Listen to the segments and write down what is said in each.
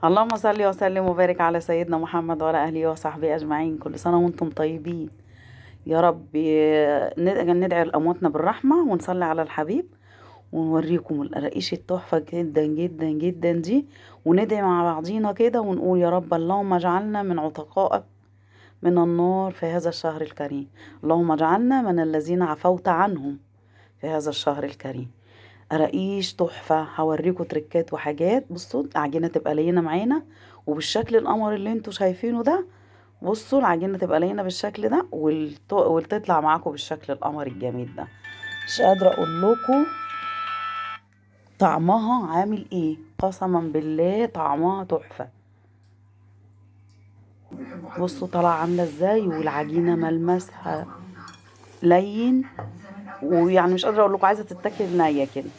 اللهم صل وسلم وبارك على سيدنا محمد وعلى اهله وصحبه اجمعين. كل سنه وانتم طيبين يا رب. ندعي لامواتنا بالرحمه ونصلي على الحبيب ونوريكم القراقيش التحفه جدا جدا جدا دي، وندعي مع بعضينا كده ونقول يا رب اللهم اجعلنا من عتقائك من النار في هذا الشهر الكريم. اللهم اجعلنا من الذين عفوت عنهم في هذا الشهر الكريم. قراقيش تحفة. هوريكم تريكات وحاجات. بصوا العجينة تبقى لينة معانا وبالشكل القمر اللي انتوا شايفينه ده. بصوا العجينة تبقى لينة بالشكل ده وتطلع معاكم بالشكل القمر الجميل ده. مش قادرة اقول لكم طعمها عامل ايه، قسما بالله طعمها تحفة. بصوا طالعة عاملة ازاي، والعجينة ملمسها لين، ويعني مش قادرة اقول لكم عايزة تتاكل نية كده.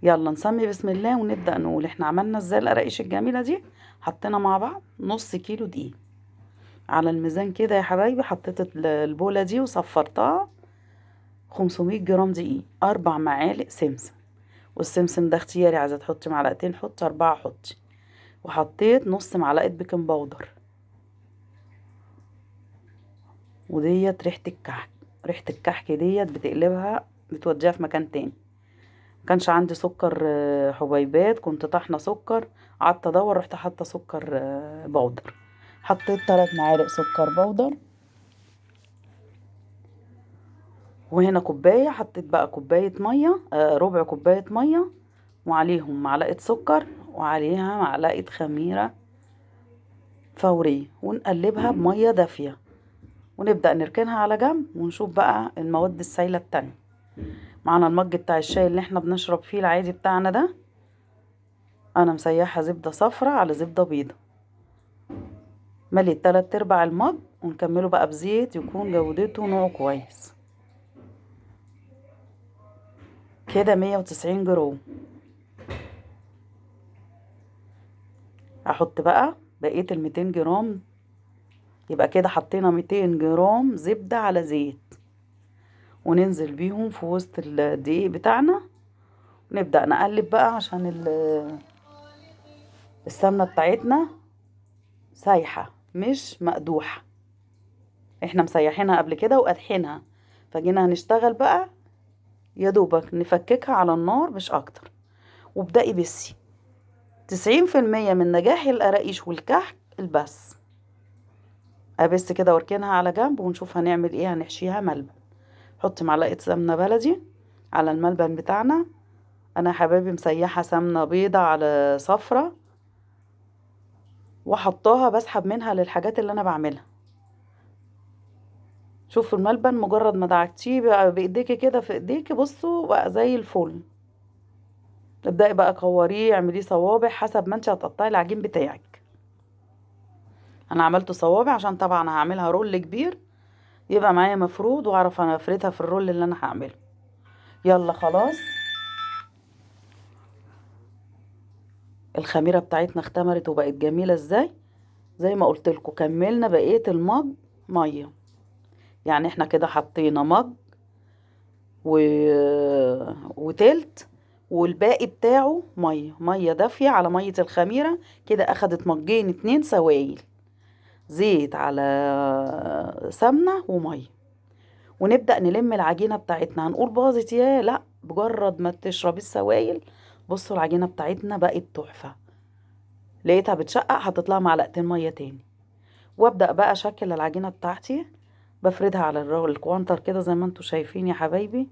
يلا نسمي بسم الله ونبدأ نقول احنا عملنا ازاي القراقيش الجميلة دي. حطينا مع بعض نص كيلو دقيق على الميزان كده يا حبايبي. حطيت البولة دي وصفرتها. 500 جرام دقيق، 4 معالق سمسم، والسمسم ده اختياري، عايزة تحطي معلقتين حطي، 4 حطي. وحطيت نص معلقة بيكنج باودر، وديت ريحة الكحك. ريحة الكحك ديت بتقلبها، بتوديها في مكان تاني. كانش عندي سكر حبيبات، كنت طحنه سكر. قعدت ادور، رحت حاطه سكر بودر. حطيت 3 معالق سكر بودر. وهنا كوبايه، حطيت بقى كوبايه ميه، ربع كوبايه ميه، وعليهم معلقه سكر، وعليها معلقه خميره فوريه، ونقلبها بميه دافيه. ونبدأ نركنها على جنب ونشوف بقى المواد السائله التانية. معانا المج بتاع الشاي اللي احنا بنشرب فيه العادي بتاعنا ده. انا مسيحه زبده صفرا على زبده بيضه. مليت 3/4 المج، ونكمله بقى بزيت يكون جودته نوع كويس. كده 190 جرام. احط بقى بقية 200 جرام. يبقى كده حطينا 200 جرام زبدة على زيت، وننزل بيهم في وسط الدقيق بتاعنا. نبدأ نقلب بقى عشان السمنة بتاعتنا سايحة مش مقدوحة. احنا مسيحينها قبل كده وقادحينها، فجينا هنشتغل بقى يا دوبك نفككها على النار مش اكتر. وابدأي بسي. 90% من نجاح القراقيش والكحك البس. ابس كده واركنها على جنب ونشوف هنعمل ايه. هنحشيها ملبن. حط معلقة سمنة بلدي على الملبن بتاعنا. انا يا حبايبي مسيحة سمنة بيضة على صفرة، وحطاها بسحب منها للحاجات اللي انا بعملها. شوفوا الملبن مجرد ما دعكتيه بقى بايديكي كده في ايديكي، بصوا بقى زي الفل. تبدأي بقى كوريه، اعمليه صوابع حسب ما انت هتقطعي العجين بتاعك. انا عملته صوابع عشان طبعا هعملها رول كبير، يبقى معايا مفرود واعرف انا افردها في الرول اللي انا هعمله. يلا خلاص. الخميره بتاعتنا اختمرت وبقت جميله ازاي. زي ما قلت لكم كملنا بقيه المج ميه. يعني احنا كده حطينا مج و... وتلت، والباقي بتاعه ميه دافيه على ميه الخميره. كده اخدت مجين 2 سوائل، زيت على سمنه وميه. ونبدأ نلم العجينة بتاعتنا. هنقول باظت؟ يا لا، بجرد ما تشرب السوائل. بصوا العجينة بتاعتنا بقت تحفة. لقيتها بتشقق، هتطلع معلقتين مية تاني. وابدأ بقى اشكل العجينة بتاعتي. بفردها على الكوانتر كده زي ما انتوا شايفين يا حبايبي،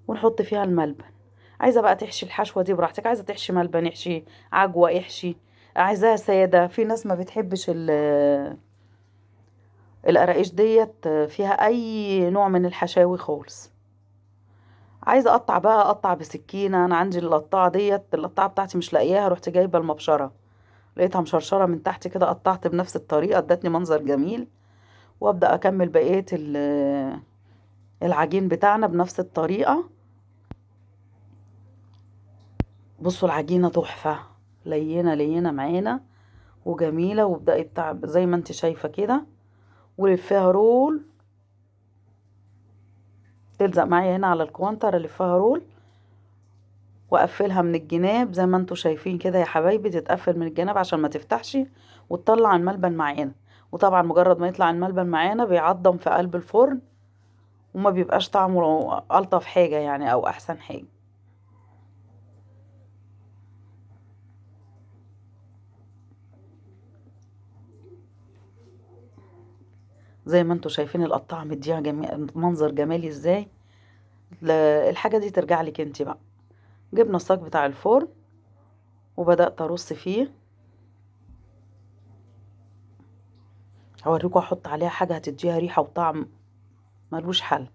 ونحط فيها الملبن. عايزة بقى تحشي الحشوة دي براحتك، عايزة تحشي ملبن احشي، عجوة احشي، عايزاها سادة. في ناس ما بتحبش القراقيش ديت فيها اي نوع من الحشاوي خالص. عايزه اقطع بقى اقطع بسكينه. انا عندي القطاعه ديت، القطاعه بتاعتي مش لاقياها، رحت جايبه المبشره، لقيتها مشرشره من تحت كده، قطعت بنفس الطريقه ادتني منظر جميل. وابدا اكمل بقيه العجين بتاعنا بنفس الطريقه. بصوا العجينه تحفه، لينه لينه معانا وجميله. وابدأي بتاع زي ما انت شايفه كده، ولفيها رول. تلزق معايا هنا على الكوانتر، الفها رول. واقفلها من الجناب زي ما انتوا شايفين كده يا حبايبي، تتقفل من الجناب عشان ما تفتحش وتطلع الملبن معانا. وطبعا مجرد ما يطلع الملبن معانا بيعضم في قلب الفرن، وما بيبقاش طعمه ألطف حاجة يعني او احسن حاجة. زي ما انتوا شايفين القطاعة مديها منظر جمالي ازاي. الحاجة دي ترجع لك انت بقى. جبنا الصاج بتاع الفرن وبدأت ارص فيه. هوريكم احط عليها حاجة هتديها ريحة وطعم ملوش حل.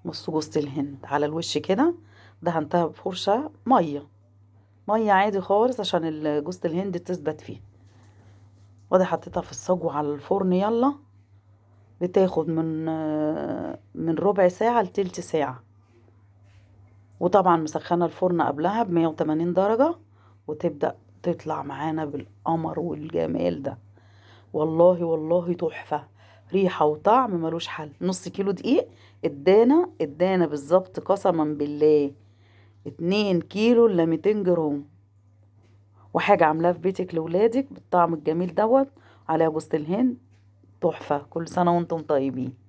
بصوا جوزة الهند على الوش كده، دهنتها بفرشة مية عادي خالص عشان جوزة الهند تثبت فيه. وادي حطيتها في الصاج وعلى الفرن. يلا بتاخد من ربع ساعة لتلت ساعة. وطبعا مسخنة الفرن قبلها ب180 درجة، وتبدأ تطلع معانا بالقمر والجمال ده. والله والله تحفة، ريحة وطعم ملوش حل. نص كيلو دقيق ادانا بالظبط قسما بالله 2 كيلو الا 200 جرام. وحاجة عاملاها في بيتك لولادك بالطعم الجميل دوت عليها جوز الهند. تحفة. كل سنة وانتم طيبين.